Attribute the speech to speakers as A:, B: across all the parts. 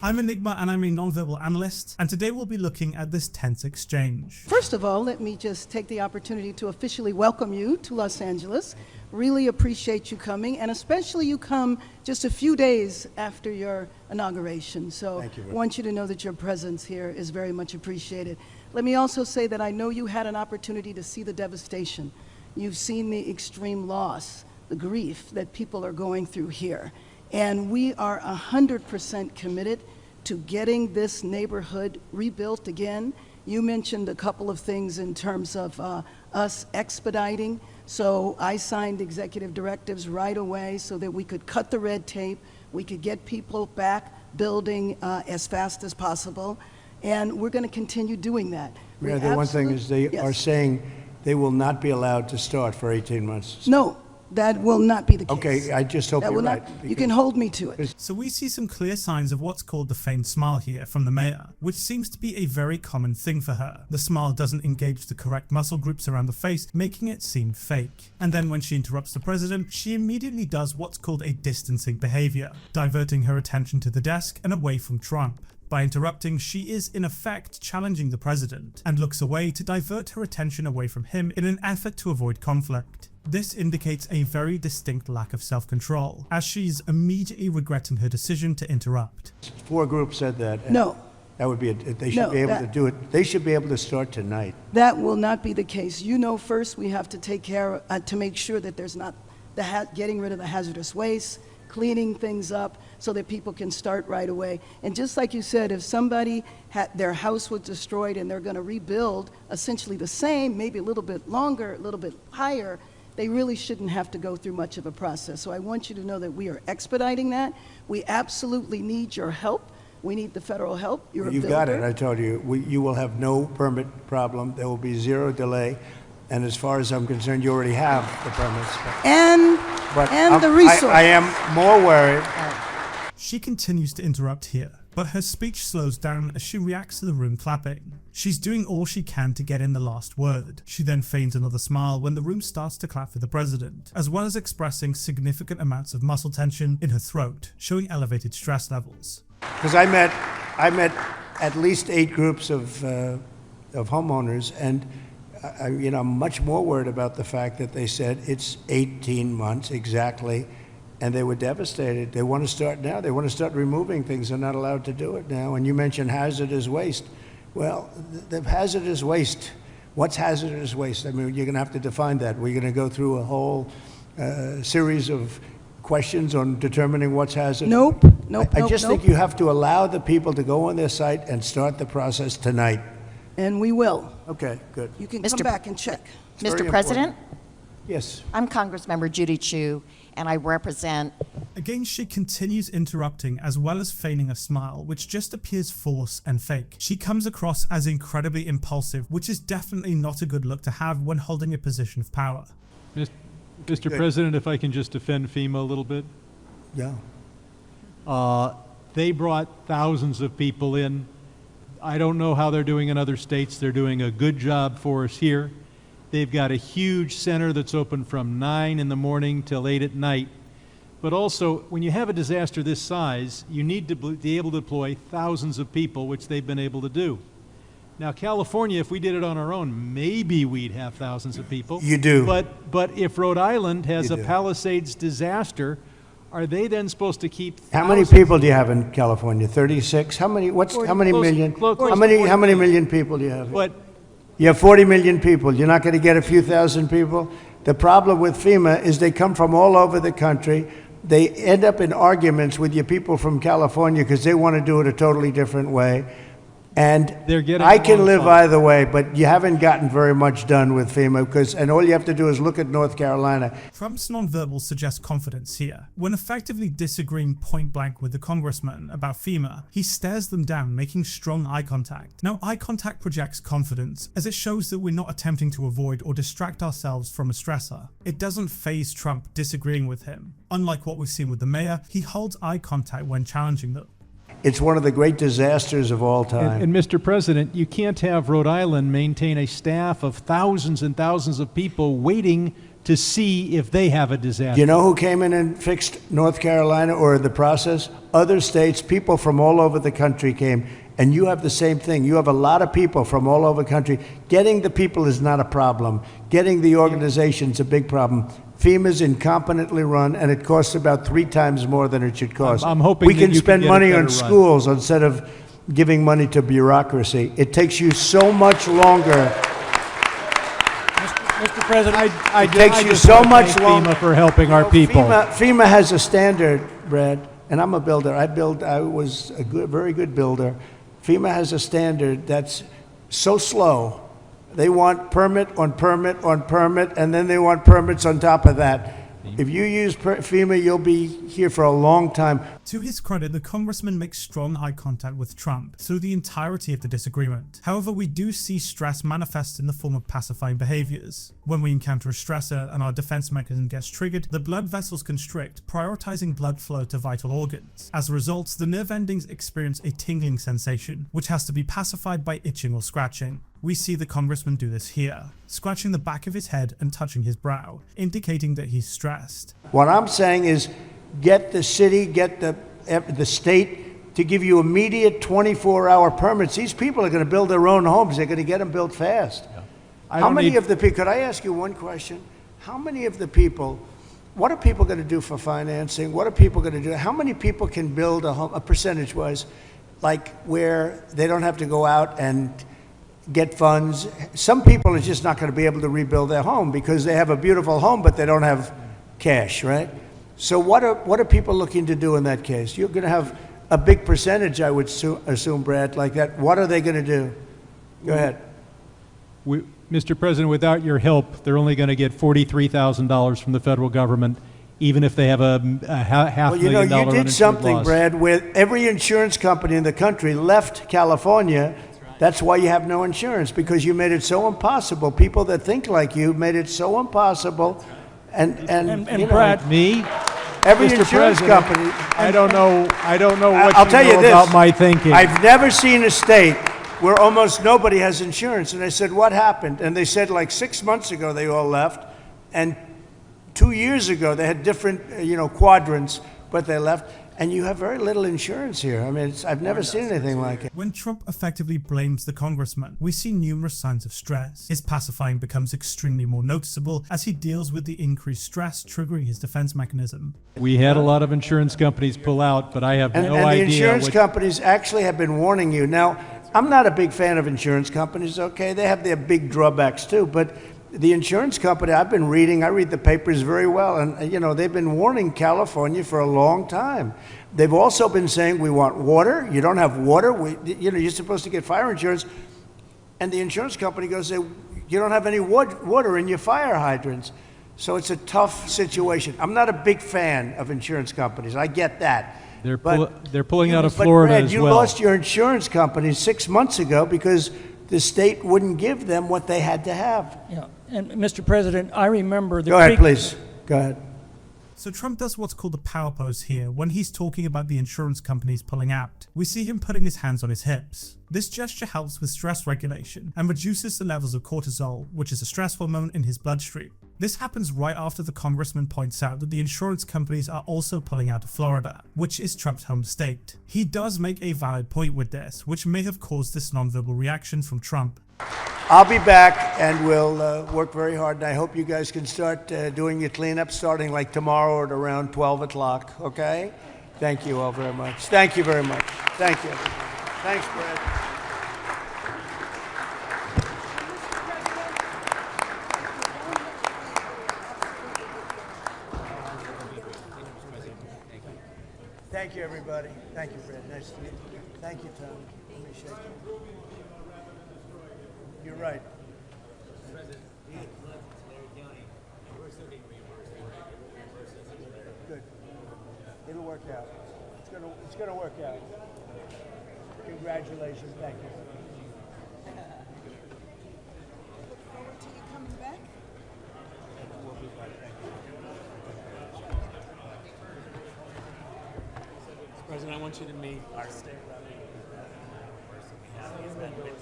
A: I'm Enigma and I'm a nonverbal analyst, and today we'll be looking at this tense exchange.
B: First of all, let me just take the opportunity to officially welcome you to Los Angeles. Really appreciate you coming, and especially you come just a few days after your inauguration. So I want you to know that your presence here is very much appreciated. Let me also say that I know you had an opportunity to see the devastation. You've seen the extreme loss, the grief that people are going through here. And we are 100% committed to getting this neighborhood rebuilt again. You mentioned a couple of things in terms of us expediting. So I signed executive directives right away so that we could cut the red tape, we could get people back building as fast as possible, and we're going to continue doing that.
C: Mayor, the one thing is they are saying they will not be allowed to start for 18 months.
B: No. That will not be the case.
C: Okay, I just hope you're right.
B: You can hold me to it.
A: So we see some clear signs of what's called the feigned smile here from the mayor, which seems to be a very common thing for her. The smile doesn't engage the correct muscle groups around the face, making it seem fake. And then when she interrupts the president, she immediately does what's called a distancing behavior, diverting her attention to the desk and away from Trump. By interrupting, she is in effect challenging the president and looks away to divert her attention away from him in an effort to avoid conflict. This indicates a very distinct lack of self-control, as she's immediately regretting her decision to interrupt.
C: 4 groups said that.
B: No.
C: That would be they should be able to do it. They should be able to start tonight.
B: That will not be the case. You know, first we have to take care to make sure that there's not getting rid of the hazardous waste, cleaning things up so that people can start right away. And just like you said, if somebody their house was destroyed and they're going to rebuild essentially the same, maybe a little bit longer, a little bit higher, they really shouldn't have to go through much of a process. So I want you to know that we are expediting that. We absolutely need your help. We need the federal help. You're a builder.
C: You've got it, I told you. You will have no permit problem. There will be 0 delay. And as far as I'm concerned, you already have the permits.
B: And the resources.
C: I am more worried.
A: She continues to interrupt here, but her speech slows down as she reacts to the room clapping. She's doing all she can to get in the last word. She then feigns another smile when the room starts to clap for the president, as well as expressing significant amounts of muscle tension in her throat, showing elevated stress levels.
C: Because I met at least 8 groups of homeowners, and I'm much more worried about the fact that they said it's 18 months exactly, and they were devastated. They want to start now. They want to start removing things. They're not allowed to do it now. And you mentioned hazardous waste. Well, the hazardous waste, what's hazardous waste? I mean, you're going to have to define that. We're going to go through a whole series of questions on determining what's hazardous.
B: Nope.
C: I just think you have to allow the people to go on their site and start the process tonight.
B: And we will.
C: Okay, good.
B: You can come back and check.
D: Mr. President?
C: Yes.
D: I'm Congressmember Judy Chu, and I represent...
A: Again, she continues interrupting as well as feigning a smile, which just appears false and fake. She comes across as incredibly impulsive, which is definitely not a good look to have when holding a position of power.
E: Mr. President, if I can just defend FEMA a little bit.
C: Yeah.
E: They brought thousands of people in. I don't know how they're doing in other states. They're doing a good job for us here. They've got a huge center that's open from 9 in the morning till 8 at night. But also, when you have a disaster this size, you need to be able to deploy thousands of people, which they've been able to do. Now, California, if we did it on our own, maybe we'd have thousands of people.
C: You do.
E: But if Rhode Island has a Palisades disaster, are they then supposed to keep thousands?
C: How many people do you have in California? 36? How many million? How many million people do you have? You have 40 million people. You're not going to get a few thousand people? The problem with FEMA is they come from all over the country. They end up in arguments with your people from California because they want to do it a totally different way. And I can live either way, but you haven't gotten very much done with FEMA and all you have to do is look at North Carolina.
A: Trump's nonverbal suggests confidence here. When effectively disagreeing point blank with the congressman about FEMA, he stares them down, making strong eye contact. Now, eye contact projects confidence, as it shows that we're not attempting to avoid or distract ourselves from a stressor. It doesn't faze Trump disagreeing with him. Unlike what we've seen with the mayor, he holds eye contact when challenging them.
C: It's one of the great disasters of all time.
E: And Mr. President, you can't have Rhode Island maintain a staff of thousands and thousands of people waiting to to see if they have a disaster.
C: Do you know who came in and fixed North Carolina or the process? Other states, people from all over the country came. And you have the same thing. You have a lot of people from all over the country. Getting the people is not a problem. Getting the organization's a big problem. FEMA's incompetently run, and it costs about 3 times more than it should cost.
E: I'm hoping
C: we
E: that
C: can
E: you
C: spend
E: can get
C: money
E: a
C: on
E: better run.
C: schools instead of giving money to bureaucracy. It takes you so much longer.
F: Mr. President,
C: It takes you
E: just
C: so
E: wanna
C: much
E: thank
C: longer.
E: FEMA for helping our people.
C: FEMA has a standard, Brad, and I'm a builder. I was a very good builder. FEMA has a standard that's so slow. They want permit on permit on permit, and then they want permits on top of that. If you use FEMA, you'll be here for a long time.
A: To his credit, the congressman makes strong eye contact with Trump through the entirety of the disagreement. However, we do see stress manifest in the form of pacifying behaviors. When we encounter a stressor and our defense mechanism gets triggered, the blood vessels constrict, prioritizing blood flow to vital organs. As a result, the nerve endings experience a tingling sensation, which has to be pacified by itching or scratching. We see the congressman do this here, scratching the back of his head and touching his brow, indicating that he's stressed.
C: What I'm saying is get the city, get the state to give you immediate 24-hour permits. These people are going to build their own homes. They're going to get them built fast. How many of the people, could I ask you one question? How many of the people, what are people going to do for financing? What are people going to do? How many people can build a home, percentage-wise, like where they don't have to go out and get funds? Some people are just not going to be able to rebuild their home because they have a beautiful home, but they don't have cash, right? So what are people looking to do in that case? You're going to have a big percentage, I would assume, Brad, like that. What are they going to do? Go ahead.
E: Mr. President, without your help, they're only going to get $43,000 from the federal government, even if they have a half
C: Well, you
E: million dollar
C: did
E: uninsured
C: something,
E: loss.
C: Brad, where every insurance company in the country left California. That's why you have no insurance, because you made it so impossible. People that think like you made it so impossible. And you know,
F: Brad,
E: Me?
C: every
E: Mr.
C: insurance
E: President,
C: company.
E: I don't know what
C: I'll
E: you
C: tell you
E: know
C: this.
E: about my thinking.
C: I've never seen a state where almost nobody has insurance. And I said, what happened? And they said like 6 months ago they all left, and 2 years ago they had different quadrants, but they left. And you have very little insurance here. I mean, I've never seen anything like it.
A: When Trump effectively blames the congressman, we see numerous signs of stress. His pacifying becomes extremely more noticeable as he deals with the increased stress triggering his defense mechanism.
E: We had a lot of insurance companies pull out, but I have no
C: And the
E: idea
C: insurance
E: what...
C: companies actually have been warning you. Now, I'm not a big fan of insurance companies, okay? They have their big drawbacks too, but the insurance company, I read the papers very well, and they've been warning California for a long time. They've also been saying, we want water. You don't have water. You're supposed to get fire insurance. And the insurance company goes, you don't have any water in your fire hydrants. So it's a tough situation. I'm not a big fan of insurance companies. I get that.
E: They're pulling out of Florida
C: Brad,
E: as
C: you
E: well.
C: lost your insurance company 6 months ago because the state wouldn't give them what they had to have.
F: yeah, and Mr. President, I remember the
C: Go ahead, please. Go ahead.
A: So Trump does what's called a power pose here when he's talking about the insurance companies pulling out. We see him putting his hands on his hips. This gesture helps with stress regulation and reduces the levels of cortisol, which is a stress hormone in his bloodstream. This happens right after the congressman points out that the insurance companies are also pulling out of Florida, which is Trump's home state. He does make a valid point with this, which may have caused this nonverbal reaction from Trump.
C: I'll be back, and we'll work very hard, and I hope you guys can start doing your cleanup starting like tomorrow at around 12 o'clock, okay? Thank you all very much. Thank you very much. Thank you. Thanks, Brad. Thank you, everybody. Thank you, Brad. Nice to meet you. Thank you, Tom. Let me shake you. You're right. Good. It'll work out. It's gonna work out. Congratulations. Thank you.
B: To you coming back?
C: We'll be back. Thank you.
G: President, I want you to meet our state rep.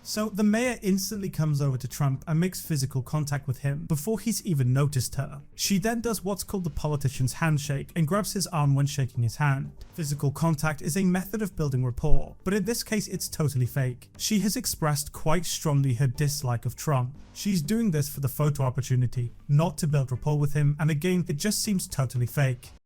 A: So the mayor instantly comes over to Trump and makes physical contact with him before he's even noticed her. She then does what's called the politician's handshake and grabs his arm when shaking his hand. Physical contact is a method of building rapport, but in this case it's totally fake. She has expressed quite strongly her dislike of Trump. She's doing this for the photo opportunity, not to build rapport with him, and again, it just seems totally fake.